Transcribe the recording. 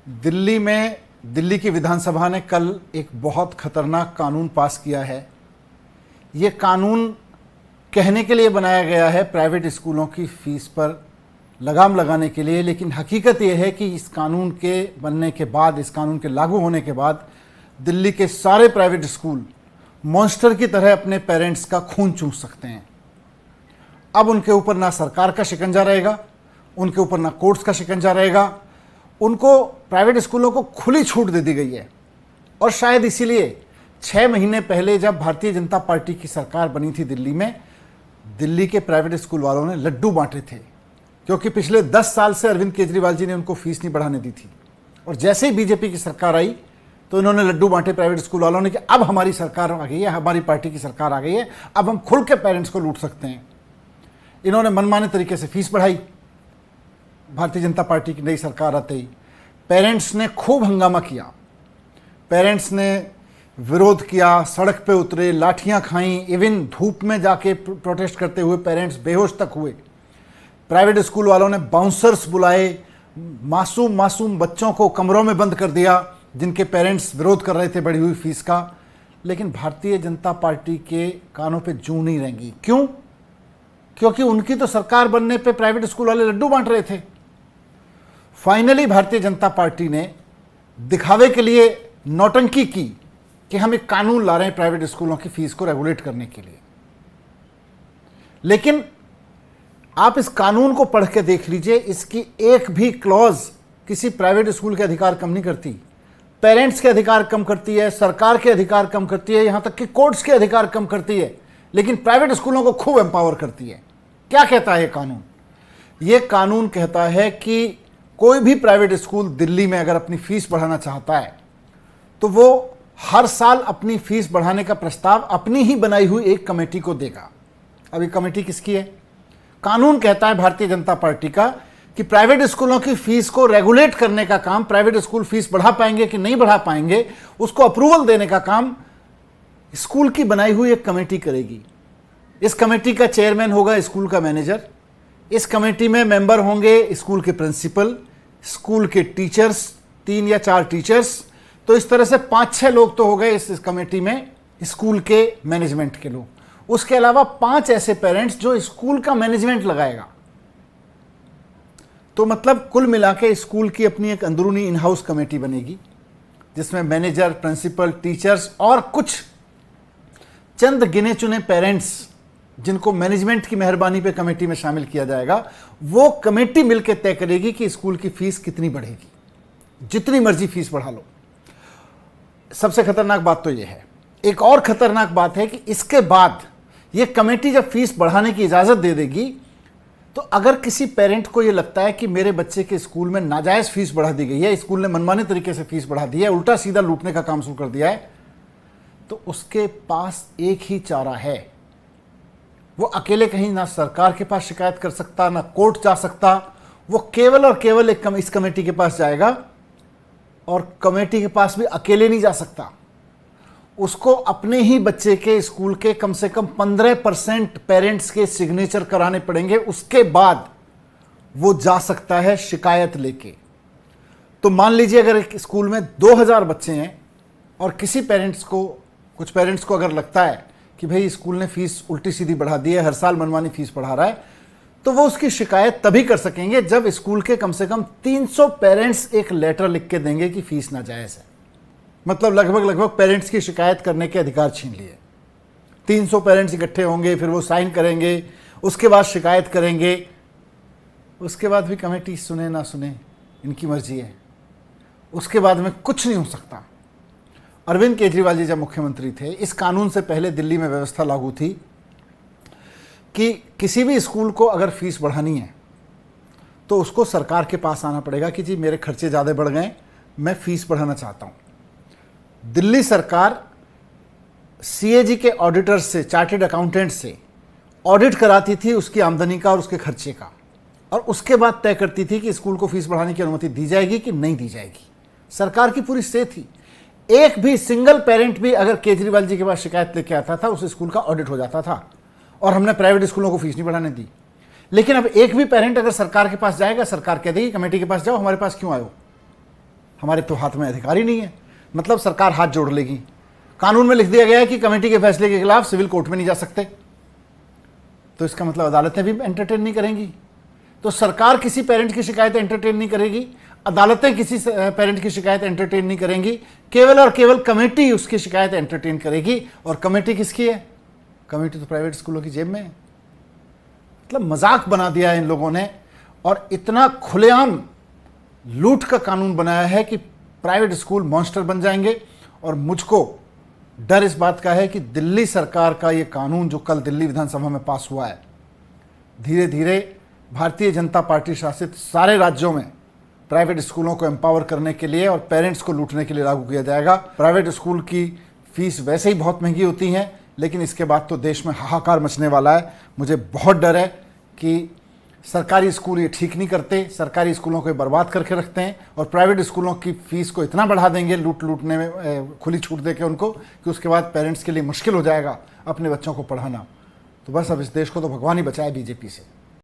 दिल्ली में दिल्ली की विधानसभा ने कल एक बहुत खतरनाक कानून पास किया है। ये कानून कहने के लिए बनाया गया है प्राइवेट स्कूलों की फीस पर लगाम लगाने के लिए, लेकिन हकीकत ये है कि इस कानून के बनने के बाद, इस कानून के लागू होने के बाद दिल्ली के सारे प्राइवेट स्कूल मॉन्स्टर की तरह अपने पेरेंट्स का खून चूस सकते हैं। अब उनके ऊपर ना सरकार का शिकंजा रहेगा, उनके ऊपर ना कोर्ट्स का शिकंजा रहेगा। उनको प्राइवेट स्कूलों को खुली छूट दे दी गई है। और शायद इसीलिए 6 महीने पहले जब भारतीय जनता पार्टी की सरकार बनी थी दिल्ली में, दिल्ली के प्राइवेट स्कूल वालों ने लड्डू बांटे थे, क्योंकि पिछले 10 साल से अरविंद केजरीवाल जी ने उनको फीस नहीं बढ़ाने दी थी। और जैसे ही बीजेपी की सरकार आई तो इन्होंने लड्डू बांटे प्राइवेट स्कूल वालों ने कि अब हमारी सरकार आ गई है, हमारी पार्टी की सरकार आ गई है, अब हम खुल के पेरेंट्स को लूट सकते हैं। इन्होंने मनमाने तरीके से फीस बढ़ाई। भारतीय जनता पार्टी की नई सरकार आते ही पेरेंट्स ने खूब हंगामा किया, पेरेंट्स ने विरोध किया, सड़क पे उतरे, लाठियां खाईं, इवन धूप में जाके प्रोटेस्ट करते हुए पेरेंट्स बेहोश तक हुए। प्राइवेट स्कूल वालों ने बाउंसर्स बुलाए, मासूम मासूम बच्चों को कमरों में बंद कर दिया जिनके पेरेंट्स विरोध कर रहे थे बढ़ी हुई फीस का। लेकिन भारतीय जनता पार्टी के कानों पे जूं नहीं रहेंगी। क्यों? क्योंकि उनकी तो सरकार बनने पे प्राइवेट स्कूल वाले लड्डू बांट रहे थे। फाइनली भारतीय जनता पार्टी ने दिखावे के लिए नौटंकी की कि हम एक कानून ला रहे हैं प्राइवेट स्कूलों की फीस को रेगुलेट करने के लिए। लेकिन आप इस कानून को पढ़ के देख लीजिए, इसकी एक भी क्लॉज किसी प्राइवेट स्कूल के अधिकार कम नहीं करती। पेरेंट्स के अधिकार कम करती है, सरकार के अधिकार कम करती है, यहां तक कि कोर्ट्स के अधिकार कम करती है, लेकिन प्राइवेट स्कूलों को खूब एम्पावर करती है। क्या कहता है ये कानून? ये कानून कहता है कि कोई भी प्राइवेट स्कूल दिल्ली में अगर अपनी फीस बढ़ाना चाहता है तो वो हर साल अपनी फीस बढ़ाने का प्रस्ताव अपनी ही बनाई हुई एक कमेटी को देगा। अब ये कमेटी किसकी है? कानून कहता है भारतीय जनता पार्टी का कि प्राइवेट स्कूलों की फीस को रेगुलेट करने का काम, प्राइवेट स्कूल फीस बढ़ा पाएंगे कि नहीं बढ़ा पाएंगे, उसको अप्रूवल देने का काम स्कूल की बनाई हुई एक कमेटी करेगी। इस कमेटी का चेयरमैन होगा स्कूल का मैनेजर। इस कमेटी में मेंबर होंगे स्कूल के प्रिंसिपल, स्कूल के टीचर्स, 3 या 4 टीचर्स। तो इस तरह से 5-6 लोग तो हो गए इस कमेटी में, स्कूल के मैनेजमेंट के लोग। उसके अलावा 5 ऐसे पेरेंट्स जो स्कूल का मैनेजमेंट लगाएगा। तो मतलब कुल मिला के स्कूल की अपनी एक अंदरूनी इन हाउस कमेटी बनेगी, जिसमें मैनेजर, प्रिंसिपल, टीचर्स और कुछ चंद गिने चुने पेरेंट्स जिनको मैनेजमेंट की मेहरबानी पे कमेटी में शामिल किया जाएगा। वो कमेटी मिलकर तय करेगी कि स्कूल की फीस कितनी बढ़ेगी। जितनी मर्जी फीस बढ़ा लो। सबसे खतरनाक बात तो ये है। एक और खतरनाक बात है कि इसके बाद ये कमेटी जब फीस बढ़ाने की इजाजत दे देगी तो अगर किसी पेरेंट को ये लगता है कि मेरे बच्चे के स्कूल में नाजायज फीस बढ़ा दी गई है, स्कूल ने मनमाने तरीके से फीस बढ़ा दी है, उल्टा सीधा लूटने का काम शुरू कर दिया है, तो उसके पास एक ही चारा है। वो अकेले कहीं ना सरकार के पास शिकायत कर सकता, ना कोर्ट जा सकता। वो केवल और केवल इस कमेटी के पास जाएगा, और कमेटी के पास भी अकेले नहीं जा सकता। उसको अपने ही बच्चे के स्कूल के कम से कम 15% पेरेंट्स के सिग्नेचर कराने पड़ेंगे। उसके बाद वो जा सकता है शिकायत लेके। तो मान लीजिए अगर एक स्कूल में 2000 बच्चे हैं और किसी पेरेंट्स को, कुछ पेरेंट्स को अगर लगता है कि भाई स्कूल ने फीस उल्टी सीधी बढ़ा दी है, हर साल मनमानी फीस बढ़ा रहा है, तो वो उसकी शिकायत तभी कर सकेंगे जब स्कूल के कम से कम 300 पेरेंट्स एक लेटर लिख के देंगे कि फीस नाजायज है। मतलब लगभग पेरेंट्स की शिकायत करने के अधिकार छीन लिए। 300 पेरेंट्स इकट्ठे होंगे, फिर वो साइन करेंगे, उसके बाद शिकायत करेंगे। उसके बाद भी कमेटी सुने ना सुने, इनकी मर्जी है। उसके बाद में कुछ नहीं हो सकता। अरविंद केजरीवाल जी जब मुख्यमंत्री थे, इस कानून से पहले दिल्ली में व्यवस्था लागू थी कि किसी भी स्कूल को अगर फीस बढ़ानी है तो उसको सरकार के पास आना पड़ेगा कि जी मेरे खर्चे ज़्यादा बढ़ गए, मैं फीस बढ़ाना चाहता हूँ। दिल्ली सरकार सीएजी के ऑडिटर्स से, चार्टेड अकाउंटेंट से ऑडिट कराती थी उसकी आमदनी का और उसके खर्चे का, और उसके बाद तय करती थी कि स्कूल को फीस बढ़ाने की अनुमति दी जाएगी कि नहीं दी जाएगी। सरकार की पूरी से थी। एक भी सिंगल पेरेंट भी अगर केजरीवाल जी के पास शिकायत लेके आता था, उस स्कूल का ऑडिट हो जाता था और हमने प्राइवेट स्कूलों को फीस नहीं बढ़ाने दी। लेकिन अब एक भी पेरेंट अगर सरकार के पास जाएगा, सरकार कह देगी कमेटी के पास जाओ, हमारे पास क्यों आए हो? हमारे तो हाथ में अधिकार ही नहीं है। मतलब सरकार हाथ जोड़ लेगी। कानून में लिख दिया गया है कि कमेटी के फैसले के खिलाफ सिविल कोर्ट में नहीं जा सकते, तो इसका मतलब अदालतें भी एंटरटेन नहीं करेंगी। तो सरकार किसी पेरेंट की शिकायत एंटरटेन नहीं करेगी, अदालतें किसी पेरेंट की शिकायत एंटरटेन नहीं करेंगी, केवल और केवल कमेटी उसकी शिकायत एंटरटेन करेगी। और कमेटी किसकी है? कमेटी तो प्राइवेट स्कूलों की जेब में है। मतलब मजाक बना दिया है इन लोगों ने, और इतना खुलेआम लूट का कानून बनाया है कि प्राइवेट स्कूल मॉन्स्टर बन जाएंगे। और मुझको डर इस बात का है कि दिल्ली सरकार का ये कानून जो कल दिल्ली विधानसभा में पास हुआ है, धीरे धीरे भारतीय जनता पार्टी शासित सारे राज्यों में प्राइवेट स्कूलों को एम्पावर करने के लिए और पेरेंट्स को लूटने के लिए लागू किया जाएगा। प्राइवेट स्कूल की फीस वैसे ही बहुत महंगी होती हैं, लेकिन इसके बाद तो देश में हाहाकार मचने वाला है। मुझे बहुत डर है कि सरकारी स्कूल ये ठीक नहीं करते, सरकारी स्कूलों को बर्बाद करके रखते हैं और प्राइवेट स्कूलों की फीस को इतना बढ़ा देंगे लूटने में, खुली छूट देके उनको, कि उसके बाद पेरेंट्स के लिए मुश्किल हो जाएगा अपने बच्चों को पढ़ाना। तो बस अब इस देश को तो भगवान ही बचाए बीजेपी से।